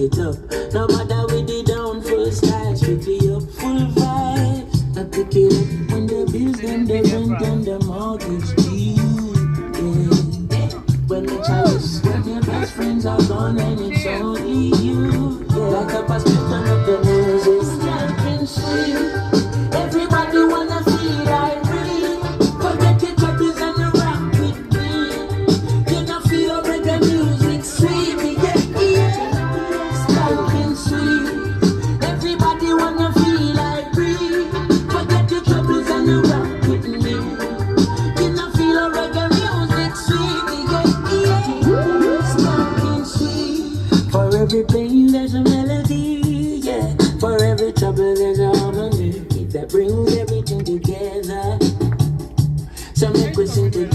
it up. No matter with the down first style, strictly up full vibes. I pick it up when the bills them the rent and the mortgage due. Yeah. When the chalice, when your best friends are gone and it's only you. Yeah. Like a past turn up the music, skanking sweet. Everybody wanna feel irate. Forget your troubles and the rock with me. You know feel reggae music sweet, yeah. Skanking sweet. Everybody wanna feel irate. Forget your troubles and the rock with me. You know feel reggae music sweet, yeah. Skanking sweet. For every pain there's a melody, yeah. For every trouble there's a harmony that brings everything together. So make we sing together.